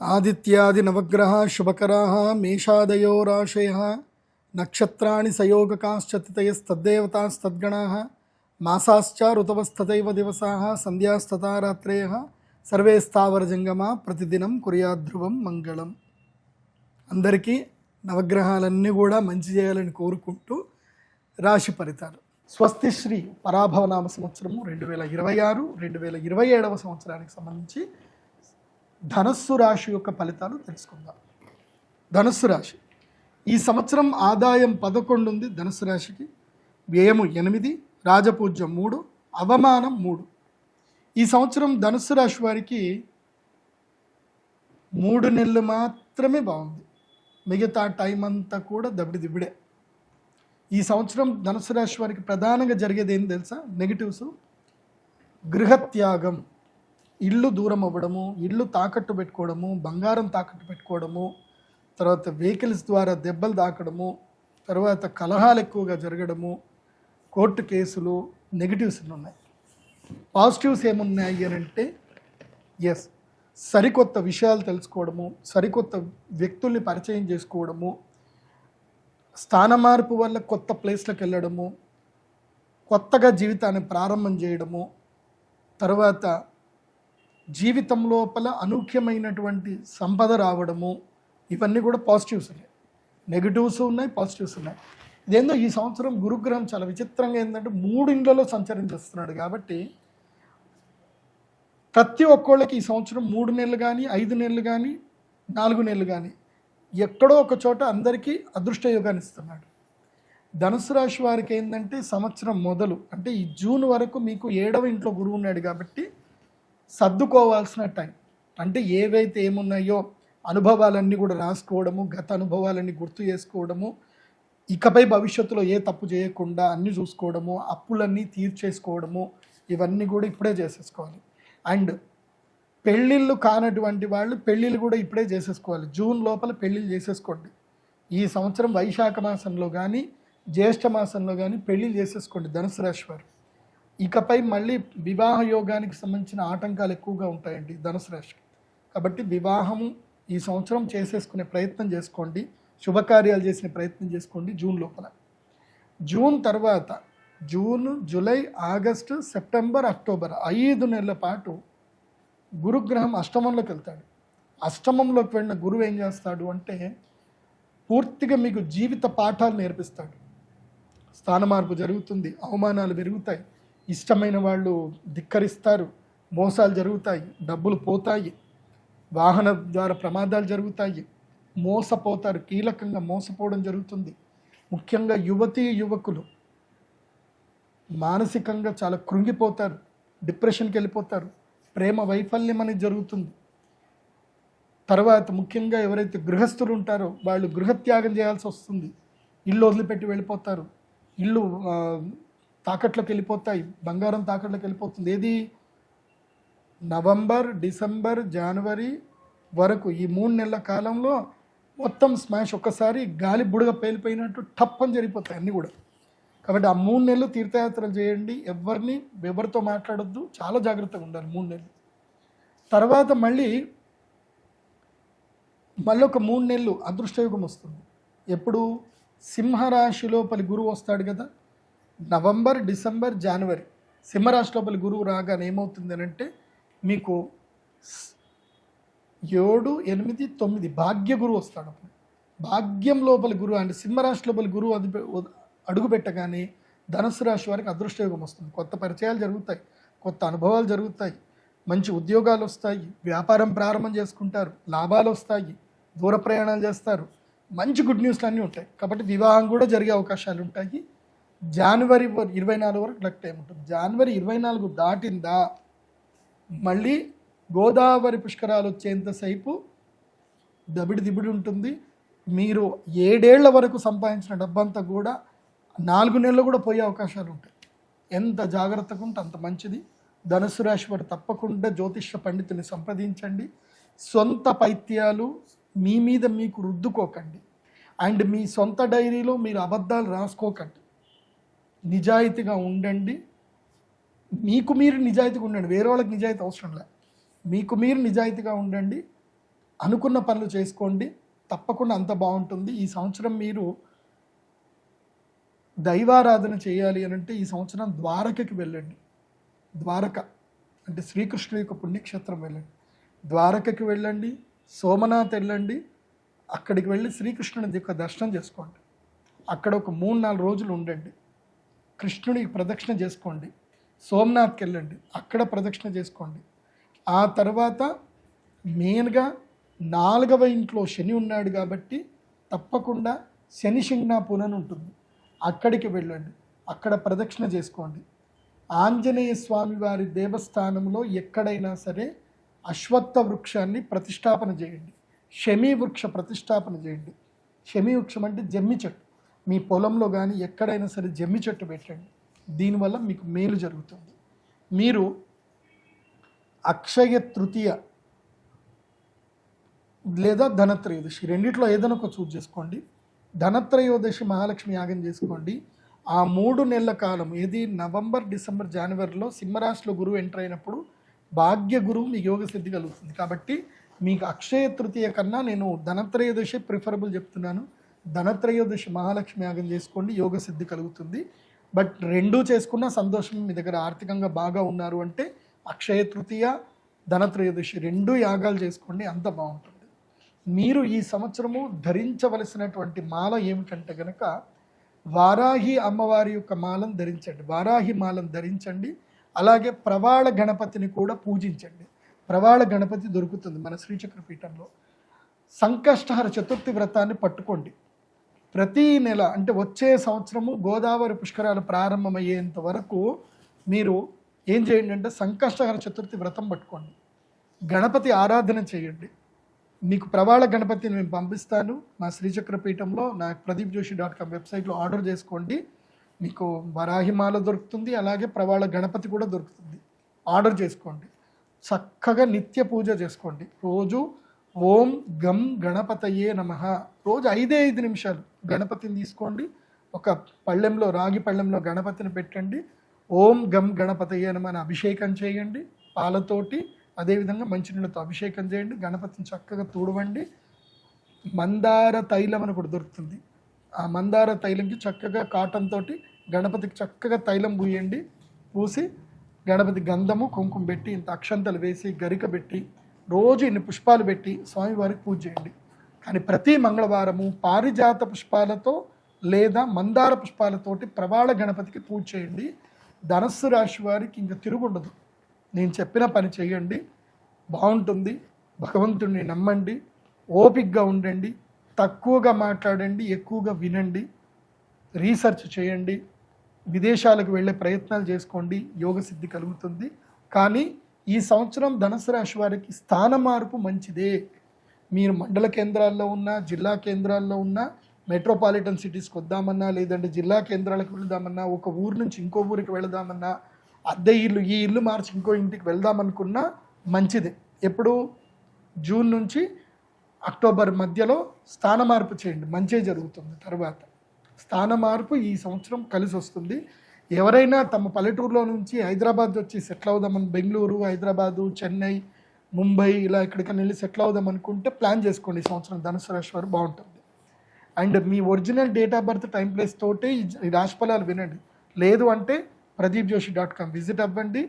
ఆదిత్యాది నవగ్రహ శుభకరా మేషాదయో రాశయ నక్షత్రాణి సయోగకాశ్చతితయస్తద్దేవతాస్తద్గణా మాసాశ్చ ఋతవస్తథైవ దివసా సంధ్యాస్తథా రాత్రయ సర్వే స్థావరజంగమా ప్రతిదినం కుర్యాద్ధ్రువం మంగళం. అందరికీ నవగ్రహాలన్నీ కూడా మంచి చేయాలని కోరుకుంటూ రాశి ఫలితాలు. స్వస్తి శ్రీ పరాభవనామ సంవత్సరము 2026 2027వ సంవత్సరానికి సంబంధించి ధనస్సు రాశి యొక్క ఫలితాలు తెలుసుకుందాం. ధనస్సు రాశి ఈ సంవత్సరం ఆదాయం 11 ఉంది. ధనుస్సు రాశికి వ్యయము 8, రాజపూజ్యం 3, అవమానం 3. ఈ సంవత్సరం ధనుస్సు రాశి వారికి 3 నెలలు మాత్రమే బాగుంది, మిగతా టైం అంతా కూడా దబిడిదిబిడే. ఈ సంవత్సరం ధనుస్సు రాశి వారికి ప్రధానంగా జరిగేది ఏంటి తెలుసా? నెగిటివ్స్. గృహత్యాగం, ఇల్లు దూరం అవ్వడము, ఇల్లు తాకట్టు పెట్టుకోవడము, బంగారం తాకట్టు పెట్టుకోవడము, తర్వాత వెహికల్స్ ద్వారా దెబ్బలు తాకడము, తర్వాత కలహాలు ఎక్కువగా జరగడము, కోర్టు కేసులు, నెగిటివ్స్ ఉన్నాయి. పాజిటివ్స్ ఏమున్నాయి అని అంటే సరికొత్త విషయాలు తెలుసుకోవడము, సరికొత్త వ్యక్తుల్ని పరిచయం చేసుకోవడము, స్థాన మార్పు వల్ల కొత్త ప్లేస్లకు వెళ్ళడము, కొత్తగా జీవితాన్ని ప్రారంభం చేయడము, తర్వాత జీవితం లోపల అనూఖ్యమైనటువంటి సంపద రావడము, ఇవన్నీ కూడా పాజిటివ్స్ ఉన్నాయి. నెగిటివ్స్ ఉన్నాయి, పాజిటివ్స్ ఉన్నాయి. ఇదేందో ఈ సంవత్సరం గురుగ్రహం చాలా విచిత్రంగా ఏంటంటే 3 ఇండ్లలో సంచరించేస్తున్నాడు. కాబట్టి ప్రతి ఒక్కళ్ళకి ఈ సంవత్సరం 3 నెలలు కానీ 5 నెలలు కానీ 4 నెలలు కానీ ఎక్కడో ఒక చోట అందరికీ అదృష్ట యోగాన్ని ఇస్తున్నాడు. ధనుసు రాశి వారికి ఏంటంటే సంవత్సరం మొదలు అంటే ఈ జూన్ వరకు మీకు 7వ ఇంట్లో గురువు ఉన్నాడు. కాబట్టి సర్దుకోవాల్సిన టైం. అంటే ఏవైతే ఏమున్నాయో అనుభవాలన్నీ కూడా రాసుకోవడము, గత అనుభవాలన్నీ గుర్తు చేసుకోవడము, ఇకపై భవిష్యత్తులో ఏ తప్పు చేయకుండా అన్నీ చూసుకోవడము, అప్పులన్నీ తీర్చేసుకోవడము, ఇవన్నీ కూడా ఇప్పుడే చేసేసుకోవాలి. అండ్ పెళ్ళిళ్ళు కానటువంటి వాళ్ళు పెళ్ళిళ్ళు కూడా ఇప్పుడే చేసేసుకోవాలి. జూన్ లోపల పెళ్ళిళ్ళు చేసేసుకోండి. ఈ సంవత్సరం వైశాఖ మాసంలో కానీ జ్యేష్ఠ మాసంలో కానీ పెళ్ళిళ్ళు చేసేసుకోండి ధనుసు రాశి వారు. ఇకపై మళ్ళీ వివాహ యోగానికి సంబంధించిన ఆటంకాలు ఎక్కువగా ఉంటాయండి ధనుసు రాశికి. కాబట్టి వివాహము ఈ సంవత్సరం చేసేసుకునే ప్రయత్నం చేసుకోండి, శుభకార్యాలు చేసిన ప్రయత్నం చేసుకోండి జూన్ లోపల. జూన్ తర్వాత June, July, August, September, October 5 నెలల పాటు గురుగ్రహం అష్టమంలోకి వెళ్తాడు. అష్టమంలోకి వెళ్ళిన గురువు ఏం చేస్తాడు అంటే పూర్తిగా మీకు జీవిత పాఠాలు నేర్పిస్తాడు. స్థాన మార్పు జరుగుతుంది, అవమానాలు పెరుగుతాయి, ఇష్టమైన వాళ్ళు ధిక్కరిస్తారు, మోసాలు జరుగుతాయి, డబ్బులు పోతాయి, వాహన ద్వారా ప్రమాదాలు జరుగుతాయి, మోసపోతారు, కీలకంగా మోసపోవడం జరుగుతుంది. ముఖ్యంగా యువతీ యువకులు మానసికంగా చాలా కృంగిపోతారు, డిప్రెషన్కి వెళ్ళిపోతారు, ప్రేమ వైఫల్యం అనేది జరుగుతుంది. తర్వాత ముఖ్యంగా ఎవరైతే గృహస్థులు ఉంటారో వాళ్ళు గృహత్యాగం చేయాల్సి వస్తుంది, ఇల్లు వదిలిపెట్టి వెళ్ళిపోతారు, ఇల్లు తాకట్లోకి వెళ్ళిపోతాయి, బంగారం తాకట్లోకి వెళ్ళిపోతుంది. ఏది నవంబర్, డిసెంబర్, జనవరి వరకు ఈ 3 నెలల కాలంలో మొత్తం స్మాష్, ఒక్కసారి గాలి బుడగ పేలిపోయినట్టు టప్పని జరిగిపోతాయి అన్నీ కూడా. కాబట్టి ఆ 3 నెలలు తీర్థయాత్రలు చేయండి, ఎవరితో మాట్లాడొద్దు, చాలా జాగ్రత్తగా ఉండాలి 3 నెలలు. తర్వాత మళ్ళీ ఒక 3 నెలలు అదృష్టయోగం వస్తుంది. ఎప్పుడు? సింహరాశి లోపలి గురువు వస్తాడు కదా, నవంబర్, డిసెంబర్, జనవరి. సింహరాశి లోపలి గురువు రాగానే ఏమవుతుంది అని అంటే మీకు 7, 8, 9 భాగ్య గురువు వస్తాడు. భాగ్యం లోపలి గురువు అంటే సింహరాశి లోపలి గురువు అడుగు పెట్టగానే ధనుసు రాశి వారికి అదృష్టయోగం వస్తుంది. కొత్త పరిచయాలు జరుగుతాయి, కొత్త అనుభవాలు జరుగుతాయి, మంచి ఉద్యోగాలు వస్తాయి, వ్యాపారం ప్రారంభం చేసుకుంటారు, లాభాలు వస్తాయి, దూర ప్రయాణాలు చేస్తారు, మంచి గుడ్ న్యూస్లు అన్నీ ఉంటాయి. కాబట్టి వివాహం కూడా జరిగే అవకాశాలు ఉంటాయి. జనవరి 24 వరకు లక్ టైం ఉంటుంది. జనవరి 24 దాటిందా మళ్ళీ గోదావరి పుష్కరాలు వచ్చేంతసేపు దబిడి ఉంటుంది. మీరు 7 ఏళ్ల వరకు సంపాదించిన డబ్బంతా కూడా 4 నెలలు కూడా పోయే అవకాశాలు ఉంటాయి. ఎంత జాగ్రత్తగా ఉంటే అంత మంచిది. ధనుసు రాశి వారు తప్పకుండా జ్యోతిష్య పండితుని సంప్రదించండి. సొంత పైత్యాలు మీ మీద మీకు రుద్దుకోకండి. అండ్ మీ సొంత డైరీలో మీరు అబద్ధాలు రాసుకోకండి. నిజాయితీగా ఉండండి. మీకు మీరు నిజాయితీగా ఉండండి, వేరే వాళ్ళకి నిజాయితీ అవసరం లేదు. మీకు మీరు నిజాయితీగా ఉండండి. అనుకున్న పనులు చేసుకోండి, తప్పకుండా అంత బాగుంటుంది. ఈ సంవత్సరం మీరు దైవారాధన చేయాలి అని అంటే ఈ సంవత్సరం ద్వారకకి వెళ్ళండి. ద్వారక అంటే శ్రీకృష్ణుడి యొక్క పుణ్యక్షేత్రం వెళ్ళండి. ద్వారకకి వెళ్ళండి, సోమనాథ్ వెళ్ళండి. అక్కడికి వెళ్ళి శ్రీకృష్ణుడి యొక్క దర్శనం చేసుకోండి. అక్కడ ఒక 3-4 రోజులు ఉండండి. కృష్ణుడికి ప్రదక్షిణ చేసుకోండి. సోమనాథ్కి వెళ్ళండి, అక్కడ ప్రదక్షిణ చేసుకోండి. ఆ తర్వాత మెయిన్గా 4వ ఇంట్లో శని ఉన్నాడు కాబట్టి తప్పకుండా శని శింగ్నాపూర్ అని ఉంటుంది, అక్కడికి వెళ్ళండి, అక్కడ ప్రదక్షిణ చేసుకోండి. ఆంజనేయ స్వామి వారి దేవస్థానంలో ఎక్కడైనా సరే అశ్వత్థ వృక్షాన్ని ప్రతిష్టాపన చేయండి. శమీ వృక్ష ప్రతిష్టాపన చేయండి. శమీ వృక్షం అంటే జమ్మి చెట్టు. మీ పొలంలో కానీ ఎక్కడైనా సరే జమ్మి చెట్టు పెట్టండి. దీనివల్ల మీకు మేలు జరుగుతుంది. మీరు అక్షయ తృతీయ లేదా ధనత్రయోదశి రెండిట్లో ఏదైనా ఒక చూజ్ చేసుకోండి. ధనత్రయోదశి మహాలక్ష్మి యాగం చేసుకోండి. ఆ 3 నెలల కాలం ఏది నవంబర్, డిసెంబర్, జనవరిలో సింహరాశిలో గురువు ఎంటర్ అయినప్పుడు భాగ్య గురువు మీకు యోగ సిద్ధి కలుగుతుంది. కాబట్టి మీకు అక్షయ తృతీయ కన్నా నేను ధనత్రయోదశి ప్రిఫరబుల్ చెప్తున్నాను. ధనత్రయోదశి మహాలక్ష్మి యాగం చేసుకోండి, యోగ సిద్ధి కలుగుతుంది. బట్ రెండూ చేసుకున్న సంతోషం. మీ దగ్గర ఆర్థికంగా బాగా ఉన్నారు అంటే అక్షయ తృతీయ, ధనత్రయోదశి 2 యాగాలు చేసుకోండి, అంత బాగుంటుంది. మీరు ఈ సంవత్సరము ధరించవలసినటువంటి మాల ఏమిటంటే కనుక వారాహి అమ్మవారి యొక్క మాలను ధరించండి. వారాహి మాలను ధరించండి. అలాగే ప్రవాళ గణపతిని కూడా పూజించండి. ప్రవాళ గణపతి దొరుకుతుంది మన శ్రీచక్ర పీఠంలో. సంకష్టహర చతుర్థి వ్రతాన్ని పట్టుకోండి. ప్రతీ నెల అంటే వచ్చే సంవత్సరము గోదావరి పుష్కరాలు ప్రారంభమయ్యేంత వరకు మీరు ఏం చేయండి అంటే సంకష్టహర చతుర్థి వ్రతం పట్టుకోండి. గణపతి ఆరాధన చేయండి. మీకు ప్రవాళ గణపతిని నేను పంపిస్తాను మా శ్రీచక్ర పీఠంలో. నా pradeepjoshi.com వెబ్సైట్లో ఆర్డర్ చేసుకోండి. మీకు వరాహిమాల దొరుకుతుంది, అలాగే ప్రవాళ గణపతి కూడా దొరుకుతుంది. ఆర్డర్ చేసుకోండి. చక్కగా నిత్య పూజ చేసుకోండి. రోజు ఓం గం గణపతయే నమః రోజు 5 నిమిషాలు గణపతిని తీసుకోండి. ఒక పళ్ళెంలో, రాగి పళ్ళెంలో గణపతిని పెట్టండి. ఓం గం గణపతయే నమః అని అభిషేకం చేయండి పాలతోటి. అదేవిధంగా మంచినీళ్ళతో అభిషేకం చేయండి. గణపతిని చక్కగా తుడవండి. మందార తైలం అని కూడా దొరుకుతుంది. ఆ మందార తైలంకి చక్కగా కాటన్ తోటి గణపతికి చక్కగా తైలం పూయండి. పూసి గణపతి గంధము కుంకుమ పెట్టి ఇంత అక్షంతలు వేసి గరిక పెట్టి రోజు ఇన్ని పుష్పాలు పెట్టి స్వామివారికి పూజ చేయండి. కానీ ప్రతి మంగళవారము పారిజాత పుష్పాలతో లేదా మందార పుష్పాలతోటి ప్రవాళ గణపతికి పూజ చేయండి. ధనస్సు రాశి వారికి ఇంకా తిరుగుండదు. నేను చెప్పిన పని చేయండి, బాగుంటుంది. భగవంతుడిని నమ్మండి, ఓపికగా ఉండండి, తక్కువగా మాట్లాడండి, ఎక్కువగా వినండి, రీసెర్చ్ చేయండి, విదేశాలకు వెళ్ళే ప్రయత్నాలు చేసుకోండి, యోగ సిద్ధి కలుగుతుంది. కానీ ఈ సంవత్సరం ధనుసు రాశి వారికి స్థాన మార్పు మంచిదే. మీరు మండల కేంద్రాల్లో ఉన్న, జిల్లా కేంద్రాల్లో ఉన్న, మెట్రోపాలిటన్ సిటీస్కి వద్దామన్నా, లేదంటే జిల్లా కేంద్రాలకు వెళదామన్నా, ఒక ఊరు నుంచి ఇంకో ఊరికి వెళదామన్నా, అద్దె ఇల్లు ఈ ఇల్లు మార్చి ఇంకో ఇంటికి వెళ్దామనుకున్నా మంచిదే. ఎప్పుడు జూన్ నుంచి అక్టోబర్ మధ్యలో స్థాన మార్పు చేయండి, మంచి జరుగుతుంది. తర్వాత స్థాన మార్పు ఈ సంవత్సరం కలిసి వస్తుంది. ఎవరైనా తమ పల్లెటూరులో నుంచి హైదరాబాద్ వచ్చి సెటిల్ అవుదామని, బెంగళూరు, హైదరాబాదు, చెన్నై, ముంబై ఇలా ఎక్కడికైనా వెళ్ళి సెటిల్ అవుదాం అనుకుంటే ప్లాన్ చేసుకోండి. ఈ సంవత్సరం ధనుసు రాశి వారు బాగుంటుంది. And me original date of birth, time, place తోటి ఈ రాశి ఫలాలు వినండి. లేదు అంటే pradeepjoshi.com విజిట్ అవ్వండి.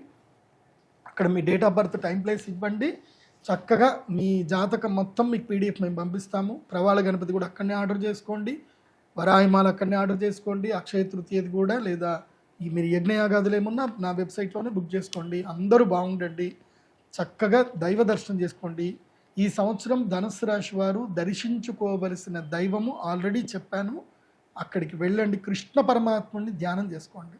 అక్కడ మీ date of birth, time, place ఇవ్వండి. చక్కగా మీ జాతకం మొత్తం మీకు PDF మేము పంపిస్తాము. ప్రవాళ గణపతి కూడా అక్కడనే ఆర్డర్ చేసుకోండి. వరాహిమాల అక్కడనే ఆర్డర్ చేసుకోండి. అక్షయ తృతీయది కూడా, లేదా మీరు యజ్ఞయాగాదులు ఏమున్నా నా వెబ్సైట్లోనే బుక్ చేసుకోండి. అందరూ బాగుండండి, చక్కగా దైవ దర్శనం చేసుకోండి. ఈ సంవత్సరం ధనుస్సు రాశి వారు దర్శించుకోవలసిన దైవము ఆల్రెడీ చెప్పాను, అక్కడికి వెళ్ళండి. కృష్ణ పరమాత్ముడిని ధ్యానం చేసుకోండి.